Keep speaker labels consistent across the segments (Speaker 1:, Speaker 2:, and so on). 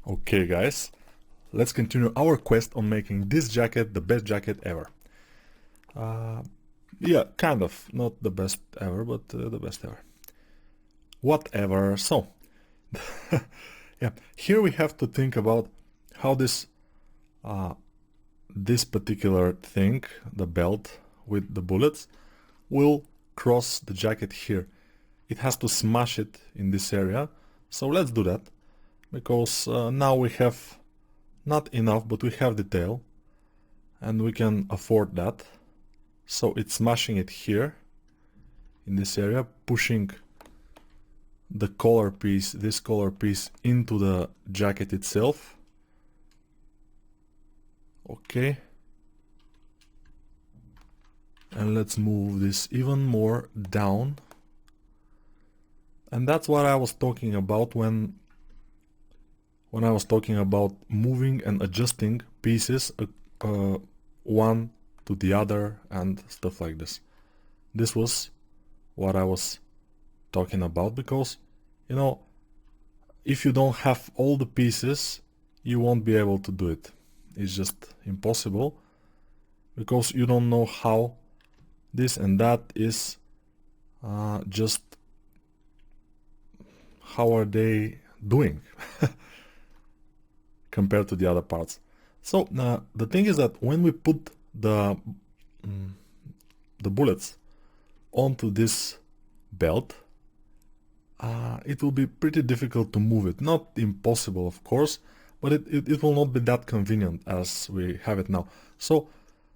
Speaker 1: Okay guys, let's continue our quest on making this jacket the best jacket ever. Yeah, kind of, not the best ever, but the best ever. Whatever, so, yeah, here we have to think about how this particular thing, the belt with the bullets, will cross the jacket here. It has to smash it in this area, so let's do that, because now we have not enough, but we have detail, and we can afford that. So it's smashing it here, in this area, pushing the collar piece, this collar piece, into the jacket itself. Okay. And let's move this even more down. And that's what I was talking about when I was talking about moving and adjusting pieces one to the other and stuff like this. This was what I was talking about, because, you know, if you don't have all the pieces, you won't be able to do it. It's just impossible, because you don't know how this and that is, just how are they doing compared to the other parts. So the thing is that when we put the bullets onto this belt, it will be pretty difficult to move it. Not impossible, of course, but it will not be that convenient as we have it now. So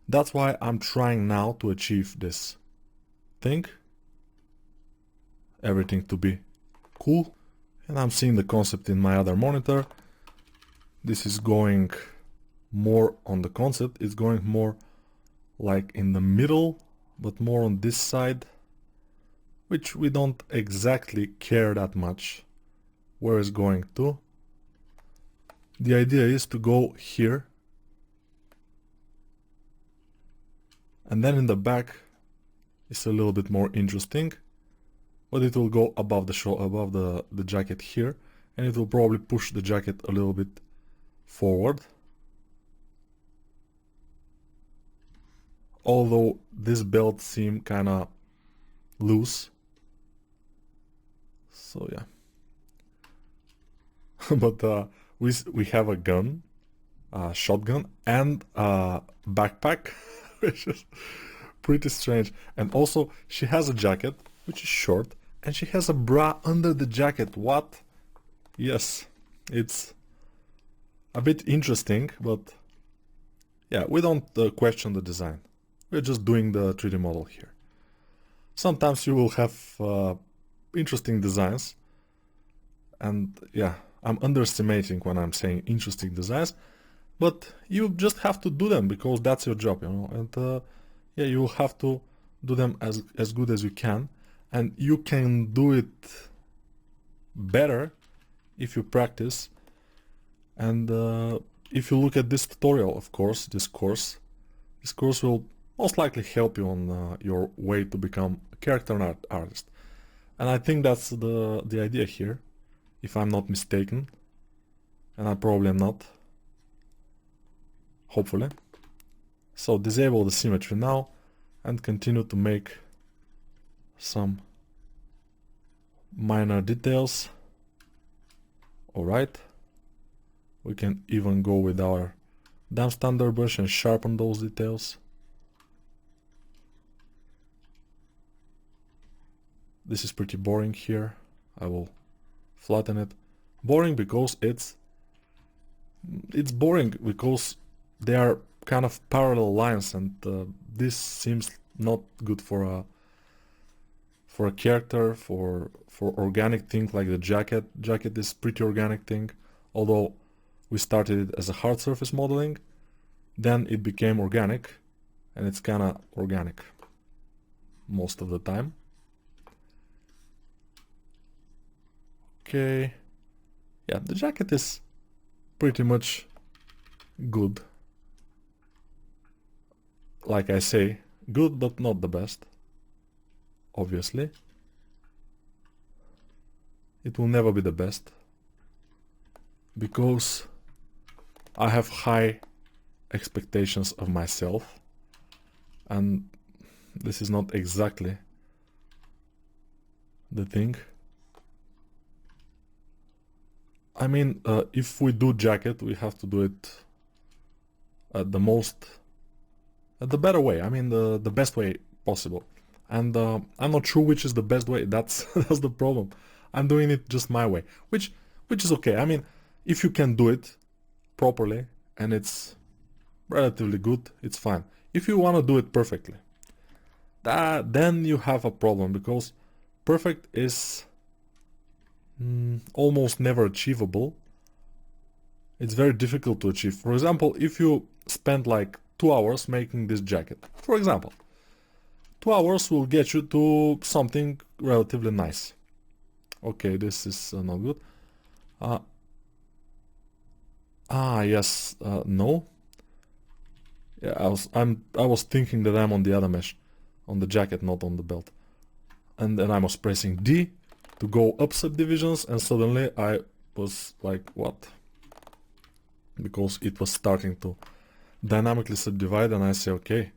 Speaker 1: that's why I'm trying now to achieve this thing, everything to be cool. And I'm seeing the concept in my other monitor. This is going more on the concept. It's going more like in the middle, but more on this side, which we don't exactly care that much where it's going to. The idea is to go here, and then in the back it's a little bit more interesting, but it will go above the jacket here, and it will probably push the jacket a little bit forward. Although this belt seems kinda loose. So yeah. But we have a gun, a shotgun, and a backpack, which is pretty strange. And also she has a jacket, which is short, and she has a bra under the jacket. What? Yes, it's a bit interesting, but yeah, we don't question the design. We're just doing the 3D model here. Sometimes you will have interesting designs, and yeah, I'm underestimating when I'm saying interesting designs, but you just have to do them because that's your job, you know, and yeah, you will have to do them as good as you can, and you can do it better if you practice. And if you look at this tutorial, of course, this course will most likely help you on your way to become a character artist. And I think that's the idea here, if I'm not mistaken, and I probably am not, hopefully. So disable the symmetry now and continue to make some minor details. Alright, we can even go with our damp standard brush and sharpen those details. This is pretty boring here. I will flatten it. Boring because it's boring because they are kind of parallel lines, and this seems not good for a character, for organic thing like the jacket. Jacket is pretty organic thing, although we started it as a hard surface modeling, then it became organic, and it's kinda organic most of the time. Okay, yeah, the jacket is pretty much good. Like I say, good but not the best. Obviously. It will never be the best. because I have high expectations of myself, and this is not exactly the thing. I mean, if we do jacket, we have to do it at the better way. I mean, the best way possible. And I'm not sure which is the best way. That's that's the problem. I'm doing it just my way, which is okay. I mean, if you can do it properly and it's relatively good, it's fine. If you want to do it perfectly, then you have a problem, because perfect is almost never achievable. It's very difficult to achieve. For example, if you spend like 2 hours making this jacket, for example, 2 hours will get you to something relatively nice. Okay, this is not good. Yes, no. Yeah, I was thinking that I'm on the other mesh, on the jacket, not on the belt. And then I was pressing D to go up subdivisions, and suddenly I was like, what? Because it was starting to dynamically subdivide, and I say, okay.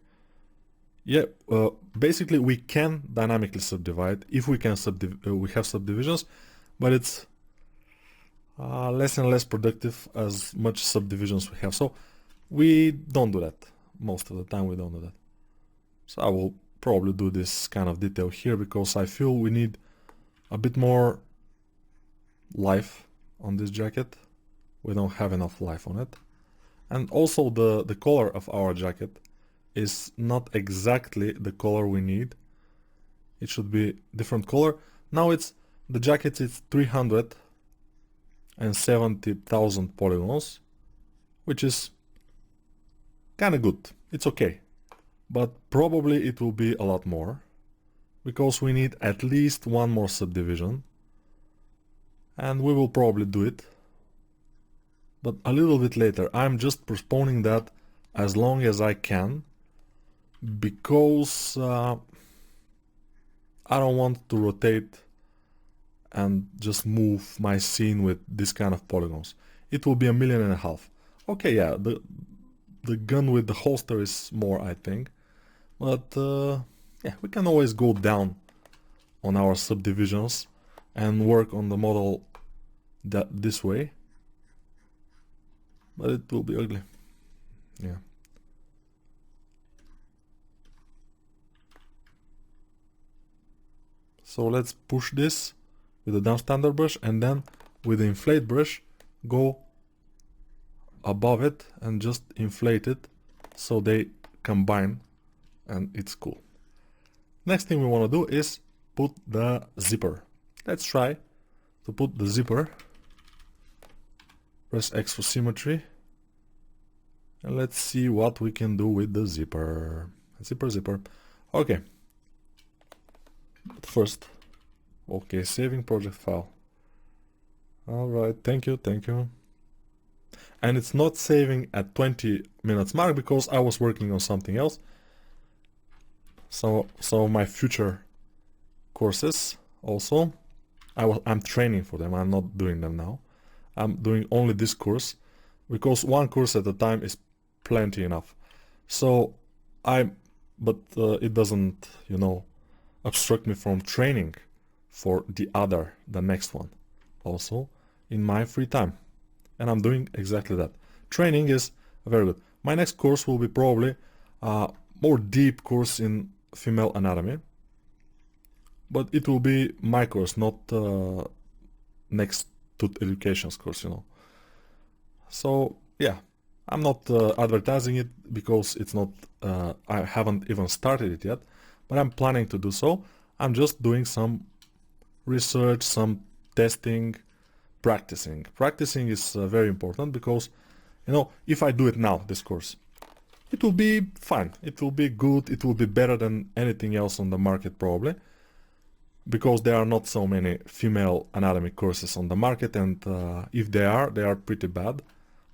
Speaker 1: Yeah, basically we can dynamically subdivide if we can we have subdivisions, but it's less and less productive as much subdivisions we have. So we don't do that. Most of the time we don't do that. So I will probably do this kind of detail here, because I feel we need a bit more life on this jacket. We don't have enough life on it. And also the color of our jacket is not exactly the color we need. It should be different color. Now the jacket is 370,000 polygons, which is kinda good. It's okay. But probably it will be a lot more, because we need at least one more subdivision, and we will probably do it, but a little bit later. I'm just postponing that as long as I can, because I don't want to rotate and just move my scene with this kind of polygons. It will be 1.5 million. Okay, yeah, the gun with the holster is more, I think, but yeah, we can always go down on our subdivisions and work on the model this way, but it will be ugly. Yeah. So let's push this with the down standard brush, and then with the inflate brush go above it and just inflate it so they combine, and it's cool. Next thing we want to do is put the zipper. Let's try to put the zipper. Press X for symmetry, and let's see what we can do with the zipper. Zipper. Okay. But first, okay, saving project file. Alright, thank you. And it's not saving at 20 minutes mark because I was working on something else. So my future courses also, I'm training for them. I'm not doing them now. I'm doing only this course, because one course at a time is plenty enough. So but it doesn't, obstruct me from training for the next one, also in my free time. And I'm doing exactly that. Training is very good. My next course will be probably a more deep course in female anatomy, but it will be my course, not next to education's course, So yeah, I'm not advertising it because it's not, I haven't even started it yet, but I'm planning to do so. I'm just doing some research, some testing, practicing. Practicing is very important, because, if I do it now, this course, it will be fine. It will be good. It will be better than anything else on the market, probably, because there are not so many female anatomy courses on the market, and if they are pretty bad.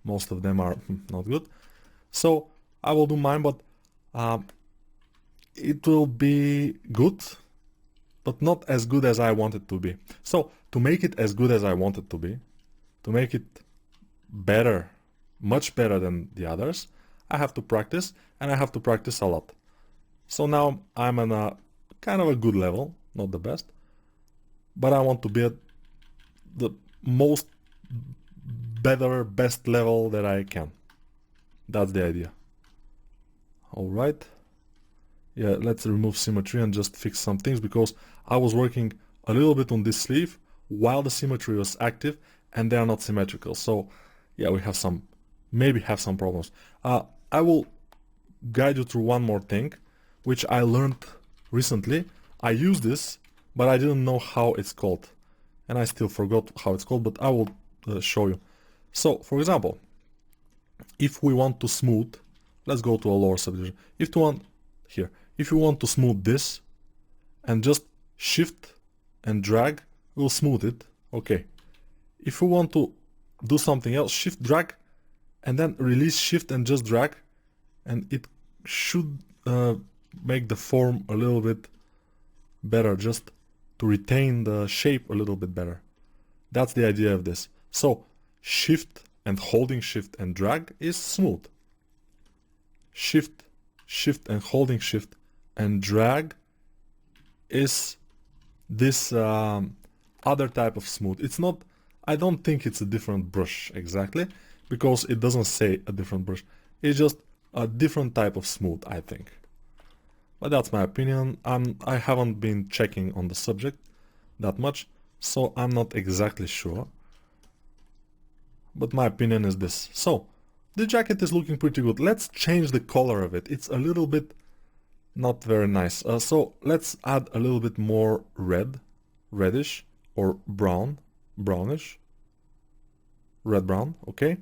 Speaker 1: Most of them are not good. So I will do mine, but it will be good, but not as good as I want it to be. So to make it as good as I want it to be, to make it better, much better than the others, I have to practice, and I have to practice a lot. So now I'm on a kind of a good level, not the best, but I want to be at the most best level that I can. That's the idea. Alright. Yeah, let's remove symmetry and just fix some things, because I was working a little bit on this sleeve while the symmetry was active and they are not symmetrical. So yeah, we have some, maybe have some problems. I will guide you through one more thing, which I learned recently. I use this, but I didn't know how it's called. And I still forgot how it's called, but I will show you. So, for example, if we want to smooth, let's go to a lower subdivision. If you want to smooth this and just shift and drag, we'll smooth it. Okay. If you want to do something else, shift, drag, and then release, shift, and just drag, and it should make the form a little bit better, just to retain the shape a little bit better. That's the idea of this. So shift and holding shift and drag is smooth. Shift and holding shift and drag is this other type of smooth. It's not, I don't think it's a different brush exactly, because it doesn't say a different brush. It's just a different type of smooth, I think. But that's my opinion. I haven't been checking on the subject that much, so I'm not exactly sure. But my opinion is this. So, the jacket is looking pretty good. Let's change the color of it. It's a little bit not very nice. So let's add a little bit more reddish, or brownish. Red-brown, okay.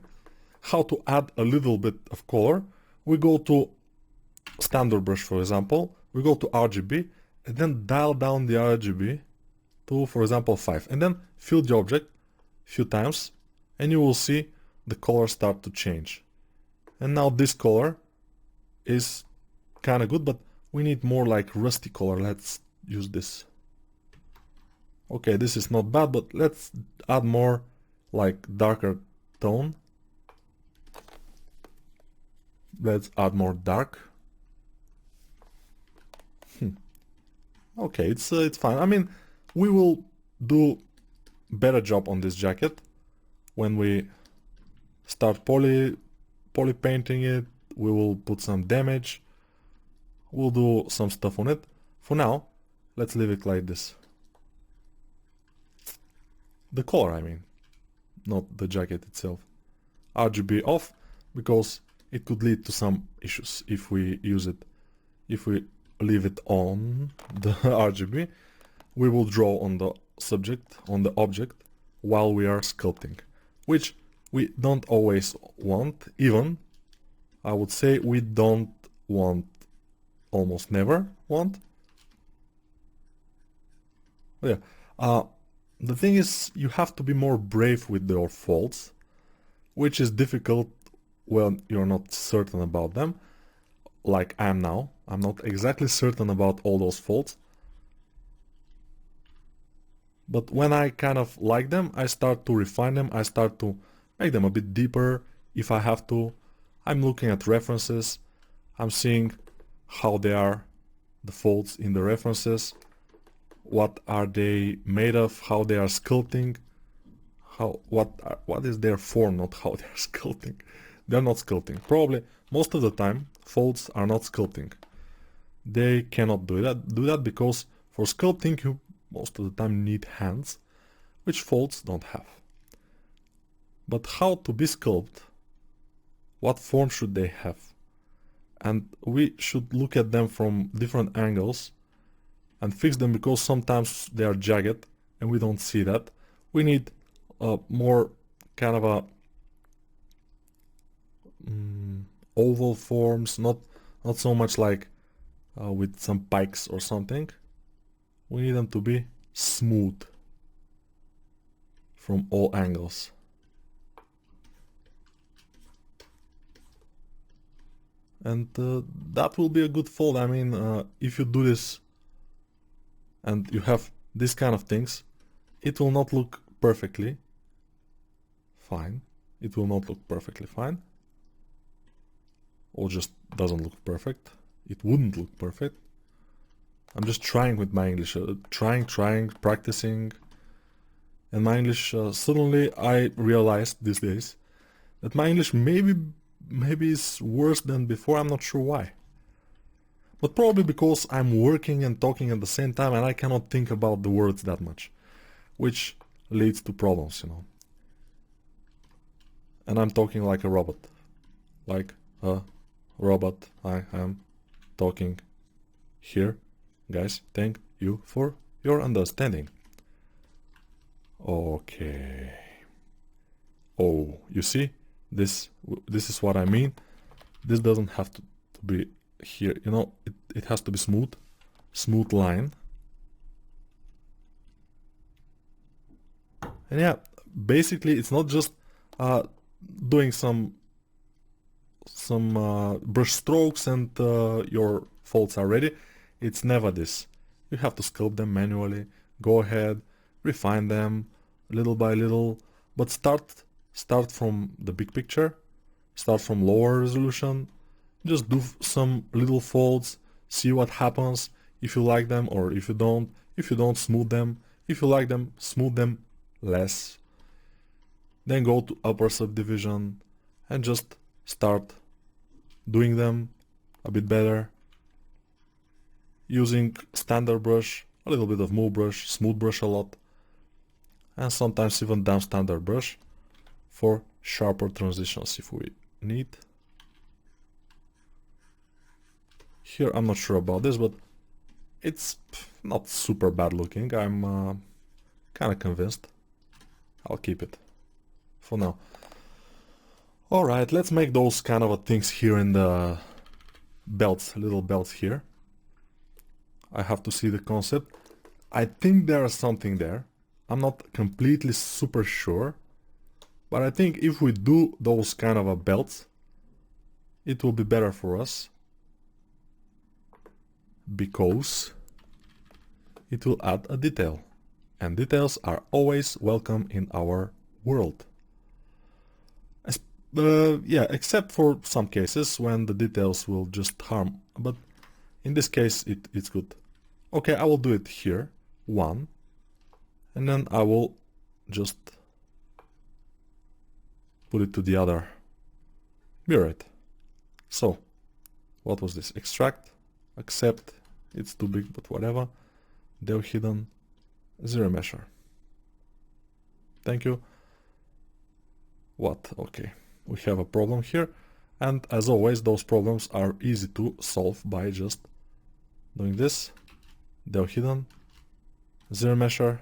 Speaker 1: How to add a little bit of color? We go to standard brush, for example. We go to RGB, and then dial down the RGB to, for example, 5. And then fill the object a few times, and you will see the color start to change. And now this color is kind of good, but we need more like rusty color. Let's use this. Okay, this is not bad, but let's add more like darker tone. Let's add more dark. Okay, it's fine. I mean, we will do better job on this jacket when we start poly painting it. We will put some damage. We'll do some stuff on it. For now, let's leave it like this. The color, I mean, not the jacket itself. RGB off, because it could lead to some issues if we use it. If we leave it on the RGB, we will draw on the subject, on the object, while we are sculpting, which we don't always want. Even, I would say, we don't want, almost never want. Yeah, the thing is, you have to be more brave with your faults, which is difficult when you're not certain about them, like I am now. I'm not exactly certain about all those faults, but when I kind of like them, I start to refine them. I start to make them a bit deeper if I have to. I'm looking at references. I'm seeing how they are, the faults in the references. What are they made of? How they are sculpting? What is their form? Not how they are sculpting. They're not sculpting. Probably most of the time, faults are not sculpting. They cannot do that because for sculpting you most of the time need hands, which faults don't have. But how to be sculpted? What form should they have? And we should look at them from different angles and fix them, because sometimes they are jagged and we don't see that. We need more kind of a oval forms, not so much like with some pikes or something. We need them to be smooth from all angles. And that will be a good fold. I mean, if you do this and you have this kind of things, it will not look perfectly fine, it will not look perfectly fine, or just doesn't look perfect. It wouldn't look perfect. I'm just trying with my English, trying, practicing. And my English, suddenly I realized these days that my English maybe is worse than before. I'm not sure why. But probably because I'm working and talking at the same time and I cannot think about the words that much, which leads to problems, you know. And I'm talking like a robot. Like a robot I am talking here. Guys, thank you for your understanding. Okay. Oh, you see? This is what I mean. This doesn't have to be here, you know, it has to be smooth line. And yeah, basically it's not just doing some brush strokes and your folds are ready. It's never this. You have to sculpt them manually, go ahead, refine them little by little, but start from the big picture, start from lower resolution, just do some little folds, see what happens, if you like them or if you don't. If you don't, smooth them. If you like them, smooth them less. Then go to upper subdivision and just start doing them a bit better, using standard brush, a little bit of move brush, smooth brush a lot, and sometimes even down standard brush for sharper transitions if we need. Here I'm not sure about this, but it's not super bad looking. I'm kind of convinced. I'll keep it for now. Alright, let's make those kind of things here in the belts, little belts here. I have to see the concept. I think there is something there. I'm not completely super sure, but I think if we do those kind of belts, it will be better for us, because it will add a detail, and details are always welcome in our world. Yeah, except for some cases when the details will just harm, but in this case it's good. Okay, I will do it here, one, and then I will just put it to the other mirror it. So, what was this? Extract, accept, it's too big, but whatever. Del hidden, zero measure. Thank you. What? Okay, we have a problem here, and as always those problems are easy to solve by just doing this. Del hidden, zero measure,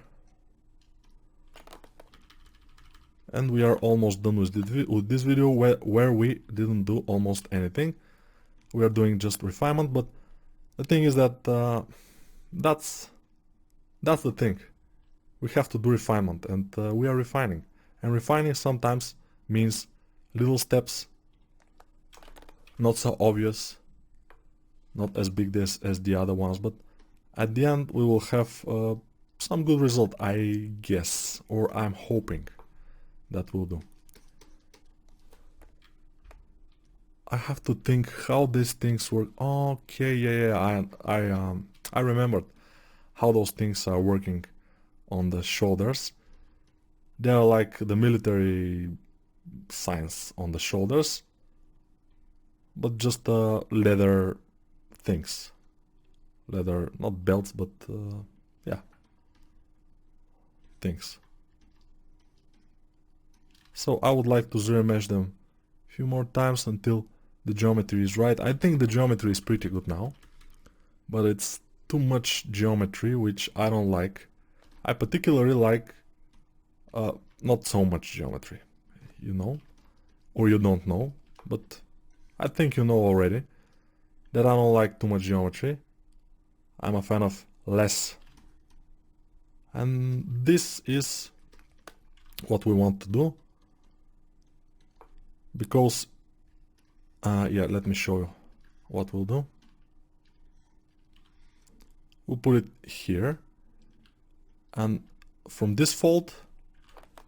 Speaker 1: and we are almost done with this video where we didn't do almost anything. We are doing just refinement, but the thing is that that's the thing. We have to do refinement, and we are refining. And refining sometimes means little steps, not so obvious, not as big as the other ones, but at the end we will have some good result, I guess, or I'm hoping that will do. I have to think how these things work. Okay, yeah, I remembered how those things are working on the shoulders. They are like the military signs on the shoulders, but just leather things. Leather, not belts, but yeah, things. So I would like to zero mesh them a few more times until the geometry is right. I think the geometry is pretty good now, but it's too much geometry, which I don't like. I particularly like not so much geometry, you know, or you don't know, but I think you know already that I don't like too much geometry. I'm a fan of less, and this is what we want to do, because yeah, let me show you what we'll do. We'll put it here, and from this fold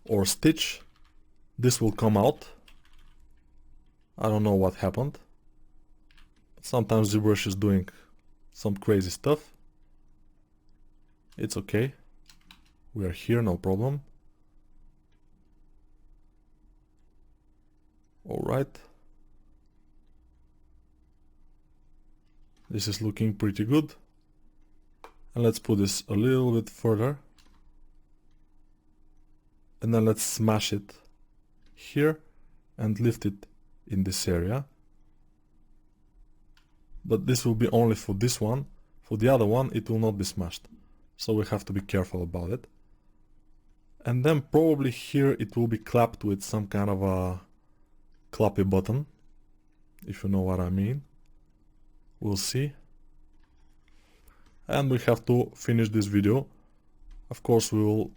Speaker 1: or stitch this will come out. I don't know what happened. Sometimes ZBrush is doing some crazy stuff. It's okay. We are here, no problem. Alright. This is looking pretty good. And let's put this a little bit further. And then let's smash it here and lift it in this area. But this will be only for this one. For the other one, it will not be smashed. So we have to be careful about it. And then probably here it will be clapped with some kind of a clappy button, if you know what I mean. We'll see. And we have to finish this video. Of course, we will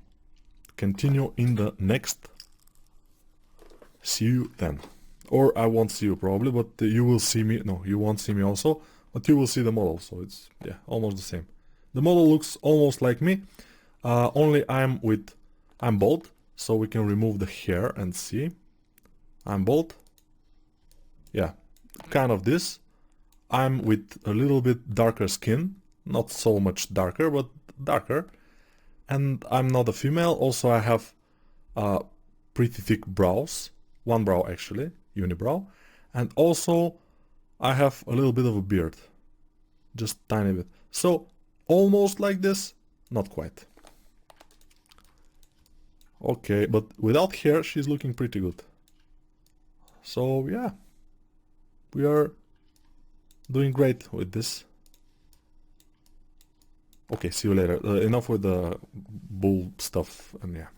Speaker 1: continue in the next. See you then. Or I won't see you probably, but you will see me. No, you won't see me also, but you will see the model. So it's, yeah, almost the same. The model looks almost like me, only I'm bald, so we can remove the hair and see. I'm bald. Yeah, kind of this. I'm with a little bit darker skin, not so much darker, but darker. And I'm not a female. Also, I have pretty thick brows. One brow actually, unibrow. And also, I have a little bit of a beard. Just tiny bit. So, almost like this, not quite. Okay, but without hair, she's looking pretty good. So, yeah. We are doing great with this. Okay, see you later. Enough with the bull stuff, and yeah.